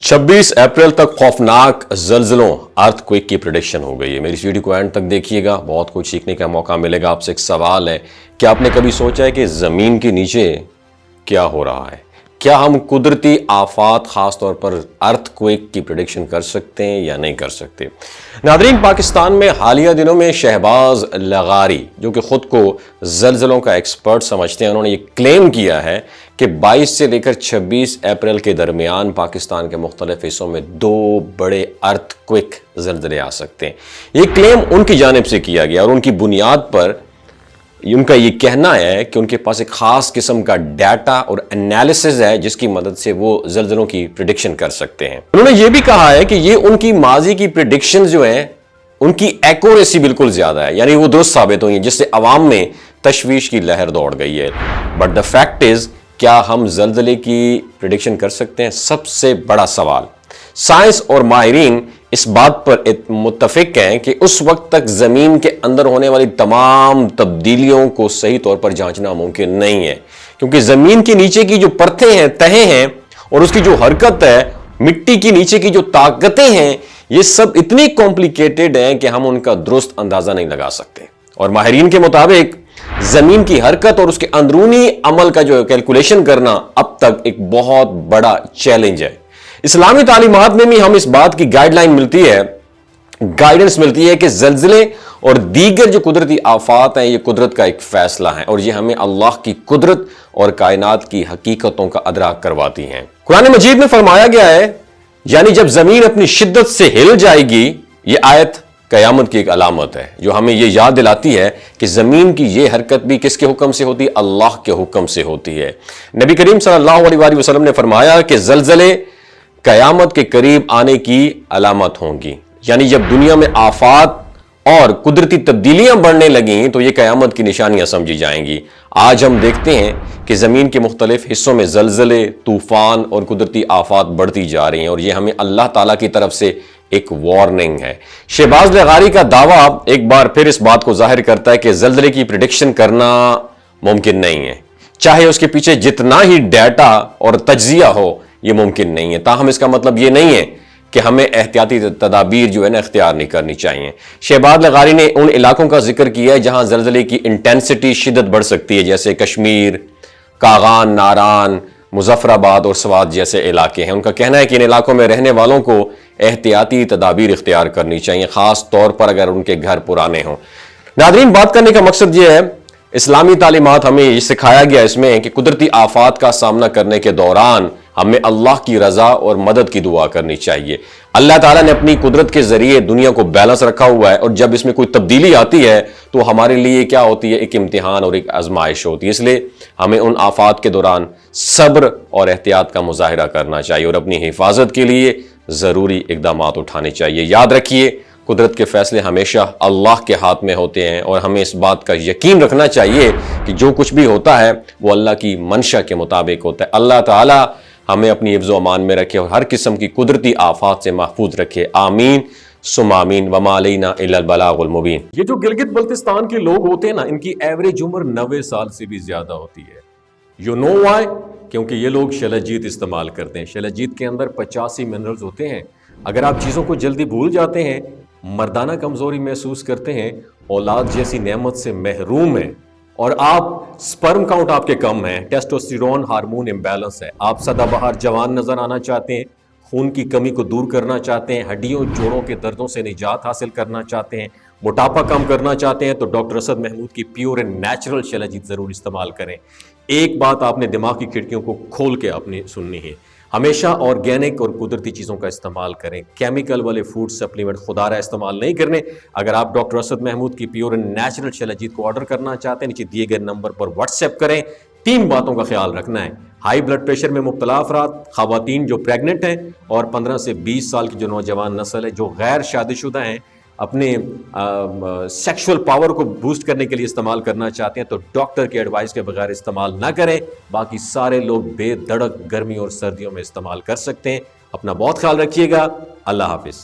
26 अप्रैल तक खौफनाक जल्जलों अर्थक्वेक की प्रेडिक्शन हो गई है। मेरी इस वीडियो को एंड तक देखिएगा, बहुत कुछ सीखने का मौका मिलेगा। आपसे एक सवाल है, क्या आपने कभी सोचा है कि ज़मीन के नीचे क्या हो रहा है? क्या हम कुदरती आफात खास तौर पर अर्थक्वेक की प्रेडिक्शन कर सकते हैं या नहीं कर सकते? नादरीन, पाकिस्तान में हालिया दिनों में शहबाज लगारी, जो कि खुद को जल्जलों का एक्सपर्ट समझते हैं, उन्होंने ये क्लेम किया है कि 22 से लेकर 26 अप्रैल के दरमियान पाकिस्तान के मुख्तलिफ हिस्सों में 2 बड़े अर्थक्वेक जल्जले आ सकते हैं। ये क्लेम उनकी जानिब से किया गया और उनकी बुनियाद पर उनका ये कहना है कि उनके पास एक खास किस्म का डाटा और एनालिसिस है जिसकी मदद से वो जल्जलों की प्रेडिक्शन कर सकते हैं। उन्होंने ये भी कहा है कि ये उनकी माजी की प्रेडिक्शन जो है उनकी एक्यूरेसी बिल्कुल ज्यादा है, यानी वो दुरुस्त साबित हुई है, जिससे अवाम में तशवीश की लहर दौड़ गई है। बट द फैक्ट इज, क्या हम जल्जले की प्रेडिक्शन कर सकते हैं? सबसे बड़ा सवाल। साइंस और माहिरीन इस बात पर मुत्तफिक हैं कि उस वक्त तक जमीन के अंदर होने वाली तमाम तब्दीलियों को सही तौर पर जांचना मुमकिन नहीं है, क्योंकि जमीन के नीचे की जो परतें हैं, तहें हैं, और उसकी जो हरकत है, मिट्टी के नीचे की जो ताकतें हैं, ये सब इतनी कॉम्प्लिकेटेड हैं कि हम उनका दुरुस्त अंदाजा नहीं लगा सकते। और माहिरीन के मुताबिक जमीन की हरकत और उसके अंदरूनी अमल का जो कैलकुलेशन करना अब तक एक बहुत बड़ा चैलेंज है। इस्लामी तालीमात में भी हम इस बात की गाइडेंस मिलती है कि जल्जले और दीगर जो कुदरती आफात हैं, ये कुदरत का एक फैसला है और ये हमें अल्लाह की कुदरत और कायनात की हकीकतों का अदराक करवाती हैं। कुरान मजीद में फरमाया गया है, यानी जब जमीन अपनी शिद्दत से हिल जाएगी, ये आयत कयामत की एक अलामत है जो हमें यह याद दिलाती है कि जमीन की यह हरकत भी किसके हुक्म से होती है? अल्लाह के हुक्म से होती है। नबी करीम सल्लल्लाहु अलैहि वसल्लम ने फरमाया कि जल्जले कयामत के करीब आने की अलामत होंगी, यानी जब दुनिया में आफात और कुदरती तब्दीलियां बढ़ने लगी तो ये कयामत की निशानियां समझी जाएंगी। आज हम देखते हैं कि जमीन के मुख्तलिफ हिस्सों में जल्जले, तूफान और कुदरती आफात बढ़ती जा रही हैं और ये हमें अल्लाह ताला की तरफ से एक वार्निंग है। शहबाज लगारी का दावा एक बार फिर इस बात को जाहिर करता है कि जल्जले की प्रेडिक्शन करना मुमकिन नहीं है, चाहे उसके पीछे जितना ही डाटा और तज्जिया हो, यह मुमकिन नहीं है। ताहम इसका मतलब यह नहीं है कि हमें एहतियाती तदाबीर जो है ना इख्तियार नहीं करनी चाहिए। शहबाज लगारी ने उन इलाकों का जिक्र किया है जहां जल्जले की इंटेंसिटी, शिद्दत बढ़ सकती है, जैसे कश्मीर, कागान, नारान, मुजफ्फराबाद और स्वात जैसे इलाके हैं। उनका कहना है कि इन इलाकों में रहने वालों को एहतियाती तदाबीर इख्तियार करनी चाहिए, खास तौर पर अगर उनके घर पुराने हों। नादरीन, बात करने का मकसद यह है, इस्लामी तालीमात हमें ये सिखाया गया इसमें कि कुदरती आफात का सामना करने के दौरान हमें अल्लाह की रजा और मदद की दुआ करनी चाहिए। अल्लाह ताला ने अपनी कुदरत के जरिए दुनिया को बैलेंस रखा हुआ है और जब इसमें कोई तब्दीली आती है तो हमारे लिए क्या होती है? एक इम्तिहान और एक आजमाइश होती है। इसलिए हमें उन आफात के दौरान सब्र और एहतियात का मुजाहिरा करना चाहिए और अपनी हिफाजत के लिए जरूरी इकदाम उठाने चाहिए। याद रखिए, कुदरत के फैसले हमेशा अल्लाह के हाथ में होते हैं और हमें इस बात का यकीन रखना चाहिए कि जो कुछ भी होता है वो अल्लाह की मंशा के मुताबिक होता है। अल्लाह ताला हमें अपनी हिफ्ज़ व अमान में रखे और हर किस्म की कुदरती आफात से महफूज रखे। आमीन सुम आमीन वमा अलैना इल्लल बलागुल मुबीन। ये जो गिलगित बल्तिस्तान के लोग होते हैं ना, इनकी एवरेज उम्र 90 साल से भी ज्यादा होती है। You know why? क्योंकि ये लोग शलजीत इस्तेमाल करते हैं। शलजीत के अंदर 85 मिनरल्स होते हैं। अगर आप चीज़ों को जल्दी भूल जाते हैं, मर्दाना कमजोरी महसूस करते हैं, औलाद जैसी नेमत से महरूम हैं और आप स्पर्म काउंट आपके कम है, टेस्टोस्टेरोन हार्मोन इम्बैलेंस है, आप सदाबहार जवान नजर आना चाहते हैं, खून की कमी को दूर करना चाहते हैं, हड्डियों जोड़ों के दर्दों से निजात हासिल करना चाहते हैं, मोटापा कम करना चाहते हैं, तो डॉक्टर असद महमूद की प्योर एंड नेचुरल शलजीत जरूर इस्तेमाल करें। एक बात आपने दिमाग की खिड़कियों को खोल के अपनी सुननी है, हमेशा ऑर्गेनिक और कुदरती चीज़ों का इस्तेमाल करें। केमिकल वाले फूड सप्लीमेंट खुदारा इस्तेमाल नहीं करने। अगर आप डॉक्टर असद महमूद की प्योर एंड नेचुरल शलजीत को ऑर्डर करना चाहते हैं, नीचे दिए गए नंबर पर व्हाट्सएप करें। 3 बातों का ख्याल रखना है: हाई ब्लड प्रेशर में मुब्तला अफराद, खवातीन जो प्रेग्नेंट हैं और 15 से 20 साल की जो नौजवान नस्ल है, जो गैर शादीशुदा हैं, अपने सेक्सुअल पावर को बूस्ट करने के लिए इस्तेमाल करना चाहते हैं तो डॉक्टर के एडवाइस के बगैर इस्तेमाल ना करें। बाकी सारे लोग बेधड़क गर्मी और सर्दियों में इस्तेमाल कर सकते हैं। अपना बहुत ख्याल रखिएगा। अल्लाह हाफिज।